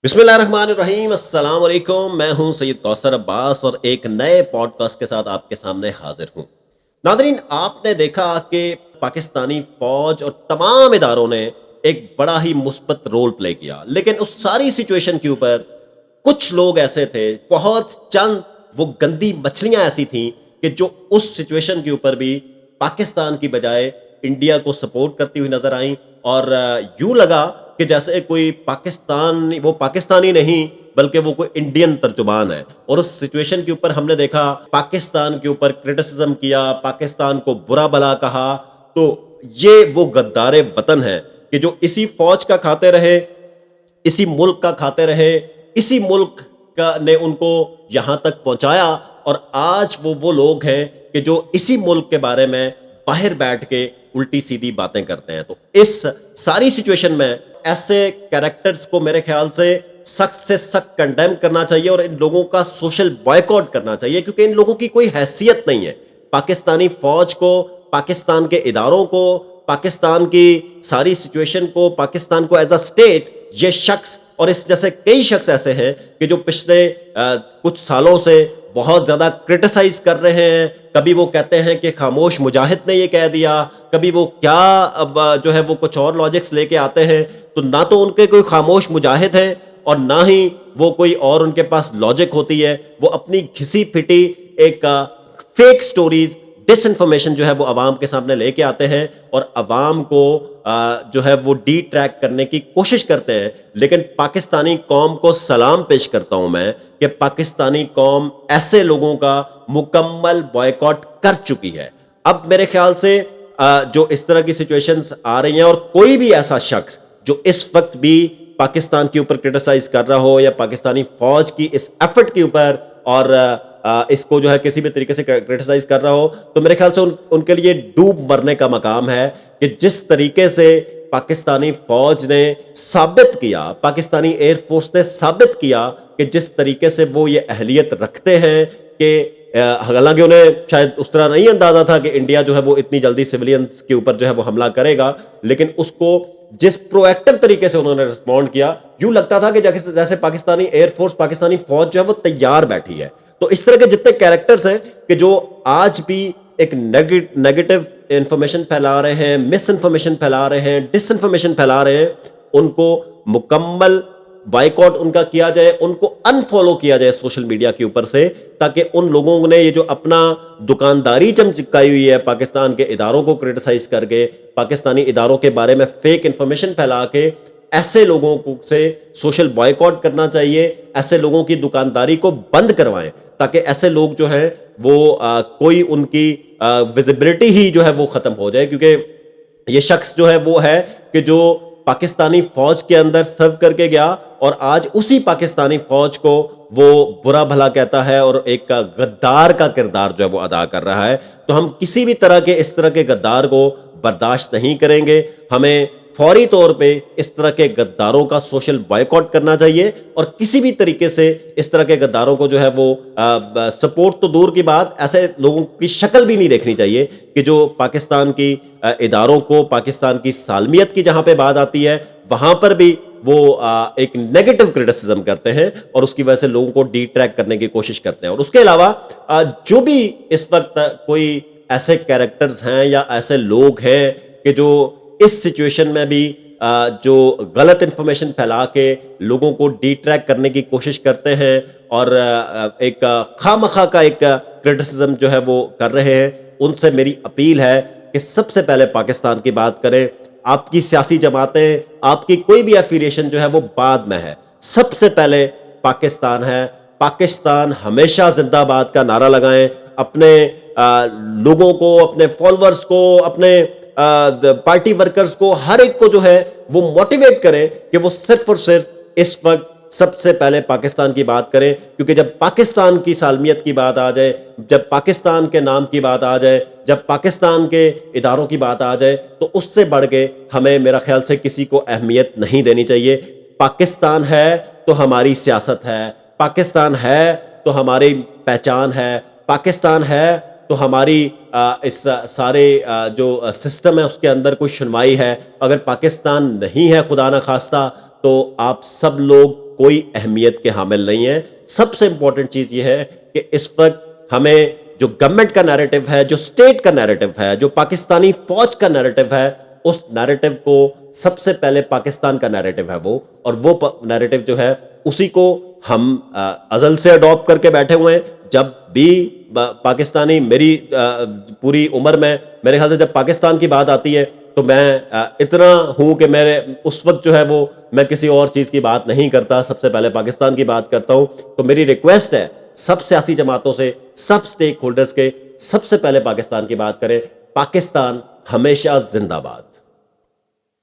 बिस्मिल्लाहिर्रहमानिर्रहीम अस्सलाम वालेकुम। मैं हूं सैयद कौसर अब्बास और एक नए पॉडकास्ट के साथ आपके सामने हाजिर हूं। नादरीन, आपने देखा कि पाकिस्तानी फौज और तमाम इदारों ने एक बड़ा ही मुस्बत रोल प्ले किया, लेकिन उस सारी सिचुएशन के ऊपर कुछ लोग ऐसे थे, बहुत चंद वो गंदी मछलियां ऐसी थीं कि जो उस सिचुएशन के ऊपर भी पाकिस्तान की बजाय इंडिया को सपोर्ट करती हुई नजर आई। और यूं लगा कि जैसे कोई पाकिस्तान, वो पाकिस्तानी नहीं बल्कि वो कोई इंडियन तर्जुमान है। और उस सिचुएशन के ऊपर हमने देखा, पाकिस्तान के ऊपर क्रिटिसिज्म किया, पाकिस्तान को बुरा भला कहा। तो ये वो गद्दारे वतन है कि जो इसी फौज का खाते रहे, इसी मुल्क का खाते रहे, इसी मुल्क का ने उनको यहां तक पहुंचाया। और आज वो लोग हैं कि जो इसी मुल्क के बारे में बाहर बैठ के उल्टी सीधी बातें करते हैं। तो इस सारी सिचुएशन में ऐसे कैरेक्टर्स को मेरे ख्याल से सख्त कंडेम करना चाहिए और इन लोगों का सोशल बॉयकॉट करना चाहिए, क्योंकि इन लोगों की कोई हैसियत नहीं है। पाकिस्तानी फौज को, पाकिस्तान के इदारों को, पाकिस्तान की सारी सिचुएशन को, पाकिस्तान को एज अ स्टेट, ये शख्स और इस जैसे कई शख्स ऐसे हैं कि जो पिछले कुछ सालों से बहुत ज्यादा क्रिटिसाइज कर रहे हैं। कभी वो कहते हैं कि खामोश मुजाहिद ने ये कह दिया, कभी वो क्या अब जो है वो कुछ और लॉजिक्स लेके आते हैं। तो ना तो उनके कोई खामोश मुजाहिद है और ना ही वो कोई और उनके पास लॉजिक होती है। वो अपनी घिसी पिटी एक फेक स्टोरीज, डिसइंफॉर्मेशन जो है वो अवाम के सामने लेके आते हैं और अवाम को जो है वो डी ट्रैक करने की कोशिश करते हैं। लेकिन पाकिस्तानी कौम को सलाम पेश करता हूं मैं कि पाकिस्तानी कौम ऐसे लोगों का मुकम्मल बॉयकॉट कर चुकी है। अब मेरे ख्याल से जो इस तरह की सिचुएशंस आ रही हैं और कोई भी ऐसा शख्स जो इस वक्त भी पाकिस्तान के ऊपर क्रिटिसाइज कर रहा हो या पाकिस्तानी फौज की इस एफर्ट के ऊपर और इसको जो है किसी भी तरीके से क्रिटिसाइज कर रहा हो, तो मेरे ख्याल से उनके लिए डूब मरने का मकाम है कि जिस तरीके से पाकिस्तानी फौज ने साबित किया, पाकिस्तानी एयरफोर्स ने साबित किया कि जिस तरीके से वो ये अहलियत रखते हैं कि हालांकि उन्हें शायद उस तरह नहीं अंदाजा था कि इंडिया जो है वो इतनी जल्दी सिविलियंस के ऊपर जो है वो हमला करेगा, लेकिन उसको जिस प्रोएक्टिव तरीके से उन्होंने रिस्पॉन्ड किया, यूं लगता था कि जैसे पाकिस्तानी एयरफोर्स, पाकिस्तानी फौज जो है वो तैयार बैठी है। तो इस तरह के जितने कैरेक्टर्स हैं कि जो आज भी एक नेगेटिव इंफॉर्मेशन फैला रहे हैं, मिस इंफॉर्मेशन फैला रहे हैं, डिसइंफॉर्मेशन फैला रहे हैं, उनको मुकम्मल बाइकआउट उनका किया जाए, उनको अनफॉलो किया जाए सोशल मीडिया के ऊपर से, ताकि उन लोगों ने ये जो अपना दुकानदारी चमचकाई हुई है पाकिस्तान के इदारों को क्रिटिसाइज करके, पाकिस्तानी इदारों के बारे में फेक इंफॉर्मेशन फैला के, ऐसे लोगों को से सोशल बॉयकॉट करना चाहिए। ऐसे लोगों की दुकानदारी को बंद करवाएं ताकि ऐसे लोग जो है वो कोई उनकी विजिबिलिटी ही जो है वो खत्म हो जाए। क्योंकि ये शख्स जो है वो है कि जो पाकिस्तानी फौज के अंदर सर्व करके गया और आज उसी पाकिस्तानी फौज को वो बुरा भला कहता है और एक गद्दार का किरदार जो है वो अदा कर रहा है। तो हम किसी भी तरह के इस तरह के गद्दार को बर्दाश्त नहीं करेंगे। हमें फौरी तौर पे इस तरह के गद्दारों का सोशल बॉयकॉट करना चाहिए और किसी भी तरीके से इस तरह के गद्दारों को जो है वो सपोर्ट तो दूर की बात, ऐसे लोगों की शक्ल भी नहीं देखनी चाहिए कि जो पाकिस्तान की इदारों को, पाकिस्तान की सालमियत की जहां पे बात आती है वहां पर भी वो एक नेगेटिव क्रिटिसिज्म करते हैं और उसकी वजह से लोगों को डी ट्रैक करने की कोशिश करते हैं। और उसके अलावा जो भी इस वक्त कोई ऐसे कैरेक्टर्स हैं या ऐसे लोग हैं कि जो इस सिचुएशन में भी जो गलत इंफॉर्मेशन फैला के लोगों को डी ट्रैक करने की कोशिश करते हैं और एक खामखा का एक क्रिटिसिज्म जो है वो कर रहे हैं, उनसे मेरी अपील है कि सबसे पहले पाकिस्तान की बात करें। आपकी सियासी जमातें, आपकी कोई भी एफिलिएशन जो है वो बाद में है, सबसे पहले पाकिस्तान है। पाकिस्तान हमेशा जिंदाबाद का नारा लगाएं, अपने लोगों को, अपने फॉलोअर्स को, अपने पार्टी वर्कर्स को, हर एक को जो है वो मोटिवेट करें कि वो सिर्फ और सिर्फ इस वक्त सबसे पहले पाकिस्तान की बात करें। क्योंकि जब पाकिस्तान की सालमियत की बात आ जाए, जब पाकिस्तान के नाम की बात आ जाए, जब पाकिस्तान के इदारों की बात आ जाए, तो उससे बढ़ के हमें, मेरा ख्याल से, किसी को अहमियत नहीं देनी चाहिए। पाकिस्तान है तो हमारी सियासत है, पाकिस्तान है तो हमारी पहचान है, पाकिस्तान है तो हमारी इस सारे जो सिस्टम है उसके अंदर कोई सुनवाई है। अगर पाकिस्तान नहीं है खुदा ना खास्ता, तो आप सब लोग کوئی اہمیت کے حامل نہیں ہے. سب سے امپورٹنٹ چیز یہ ہے کہ اس وقت ہمیں جو گورنمنٹ کا نیریٹو ہے، جو اسٹیٹ کا نیریٹو ہے، جو پاکستانی فوج کا نیریٹو ہے، اس نیریٹو کو سب سے پہلے پاکستان کا نیریٹو ہے اور وہ نیریٹو جو ہے اسی کو ہم ازل سے اڈاپٹ کر کے بیٹھے ہوئے ہیں. جب بھی پاکستانی میری پوری عمر میں میرے خیال سے جب پاکستان کی بات آتی ہے تو میں اتنا ہوں کہ میرے اس وقت جو ہے وہ میں کسی اور چیز کی بات نہیں کرتا، سب سے پہلے پاکستان کی بات کرتا ہوں. تو میری ریکویسٹ ہے سب سیاسی جماعتوں سے، سب سٹیک ہولڈرز کے، سب سے پہلے پاکستان کی بات کریں. پاکستان ہمیشہ زندہ باد.